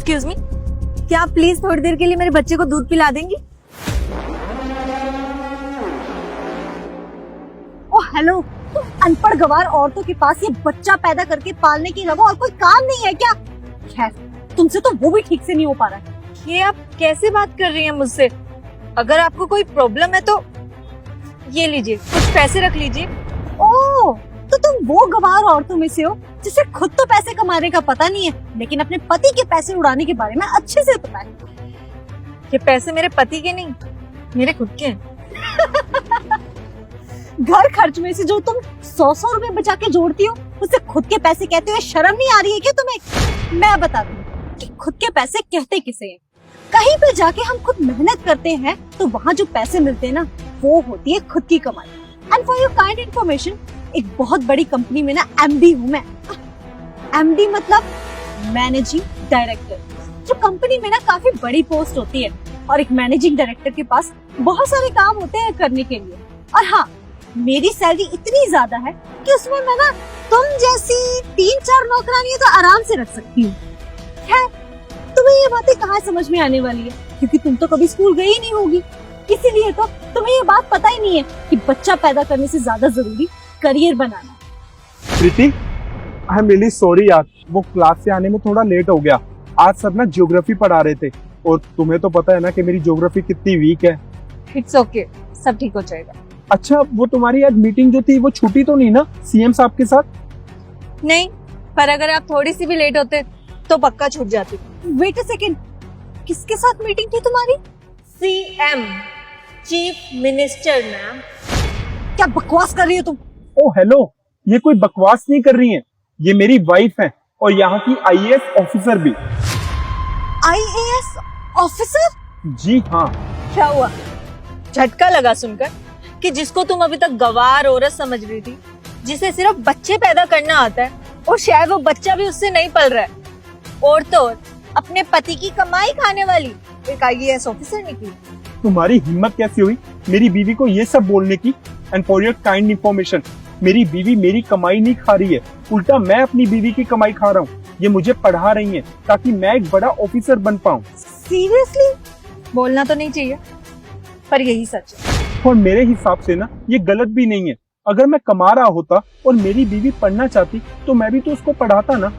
Excuse me, क्या आप please थोड़ी देर के लिए मेरे बच्चे को दूध पिला देंगी? ओ हेलो, तुम अनपढ़ गवार औरतों के पास ये बच्चा पैदा करके पालने के अलावा और कोई काम नहीं है क्या? खैर, तुमसे तो वो भी ठीक से नहीं हो पा रहा है। ये आप कैसे बात कर रही हैं मुझसे? अगर आपको कोई प्रॉब्लम है तो ये लीजिए, कुछ पैसे रख लीजिए। ओ, तो तुम वो गवार औरतों में से हो जिसे खुद तो पैसे कमाने का पता नहीं है, लेकिन अपने पति के पैसे उड़ाने के बारे में अच्छे से पता है। ये पैसे मेरे पति के नहीं, मेरे खुद के हैं। घर खर्च में से जो तुम 100-100 रुपए बचा के जोड़ती हो, उसे खुद के पैसे कहते हुए शर्म नहीं आ रही है क्या तुम्हें? मैं बताती हूँ कि खुद के पैसे कहते किसे हैं। कहीं पे जाके हम खुद मेहनत करते हैं तो वहाँ जो पैसे मिलते हैं ना, वो होती है खुद की कमाई। And for your kind information, एक बहुत बड़ी कंपनी में ना एमडी हूँ मैं। एमडी मतलब मैनेजिंग डायरेक्टर। जो कंपनी में ना काफी बड़ी पोस्ट होती है और एक मैनेजिंग डायरेक्टर के पास बहुत सारे काम होते हैं करने के लिए। और हाँ, मेरी सैलरी इतनी ज्यादा है कि उसमें मैं ना तुम जैसी 3-4 नौकरानियां तो आराम से रख सकती हूँ। खैर, तुम्हें ये बातें कहाँ समझ में आने वाली है, क्योंकि तुम तो कभी स्कूल गई नहीं होगी। इसीलिए तो तुम्हें ये बात पता ही नहीं है कि बच्चा पैदा करने से ज्यादा जरूरी career banana. Preeti, I am really sorry यार, वो क्लास से आने में थोड़ा लेट हो गया। आज सब ना ज्योग्राफी पढ़ा रहे थे और तुम्हें तो पता है ना कि मेरी ज्योग्राफी कितनी वीक है। इट्स ओके, सब ठीक हो जाएगा। अच्छा, वो तुम्हारी आज मीटिंग जो थी वो छुट्टी तो नहीं ना सीएम साहब के साथ? नहीं, पर अगर आप थोड़ी सी भी लेट होते तो पक्का छूट जाती। वेट अ सेकेंड, किसके साथ मीटिंग थी तुम्हारी? CM, chief minister ma'am. क्या बकवास कर रही हो तुम? ओ हेलो, ये कोई बकवास नहीं कर रही हैं, ये मेरी वाइफ है और यहाँ की आईएएस ऑफिसर भी। IAS officer? जी हाँ। क्या हुआ? झटका लगा सुनकर कि जिसको तुम अभी तक गवार औरत समझ रही थी, जिसे सिर्फ बच्चे पैदा करना आता है और शायद वो बच्चा भी उससे नहीं पल रहा है, और तो और अपने पति की कमाई खाने वाली एक आईएएस ऑफिसर निकली। तुम्हारी हिम्मत कैसे हुई मेरी बीवी को ये सब बोलने की? And for your kind information, मेरी बीवी मेरी कमाई नहीं खा रही है, उल्टा मैं अपनी बीवी की कमाई खा रहा हूँ। ये मुझे पढ़ा रही है ताकि मैं एक बड़ा ऑफिसर बन पाऊँ। सीरियसली? बोलना तो नहीं चाहिए, पर यही सच है। और मेरे हिसाब से ना ये गलत भी नहीं है। अगर मैं कमा रहा होता और मेरी बीवी पढ़ना चाहती तो मैं भी तो उसको पढ़ाता ना।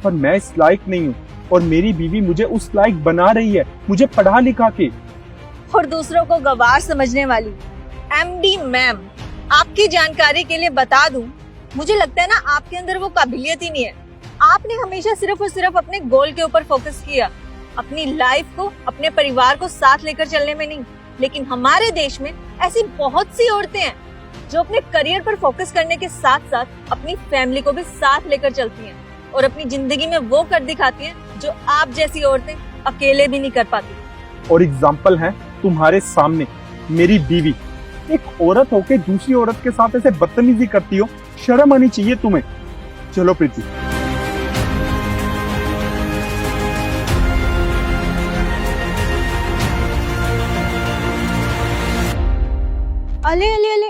पर मैं इस लायक नहीं हूँ और मेरी बीवी मुझे उस लायक बना रही है, मुझे पढ़ा लिखा के। और दूसरों को गवार समझने वाली एमडी मैम, आपकी जानकारी के लिए बता दूं, मुझे लगता है ना आपके अंदर वो काबिलियत ही नहीं है। आपने हमेशा सिर्फ और सिर्फ अपने गोल के ऊपर फोकस किया, अपनी लाइफ को, अपने परिवार को साथ लेकर चलने में नहीं। लेकिन हमारे देश में ऐसी बहुत सी औरतें हैं जो अपने करियर पर फोकस करने के साथ साथ अपनी फैमिली को भी साथ लेकर चलती हैं और अपनी जिंदगी में वो कर दिखाती हैं जो आप जैसी औरतें अकेले भी नहीं कर पाती। और एग्जाम्पल है तुम्हारे सामने, मेरी बीवी। एक औरत होके दूसरी औरत के साथ ऐसे बदतमीजी करती हो, शर्म आनी चाहिए तुम्हें। चलो प्रीति। अले अले अले,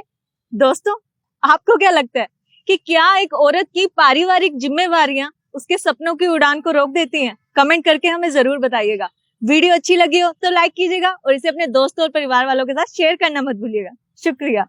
दोस्तों, आपको क्या लगता है कि क्या एक औरत की पारिवारिक जिम्मेवारियां उसके सपनों की उड़ान को रोक देती हैं? कमेंट करके हमें जरूर बताइएगा। वीडियो अच्छी लगी हो तो लाइक कीजिएगा और इसे अपने दोस्तों और परिवार वालों के साथ शेयर करना मत भूलिएगा। शुक्रिया।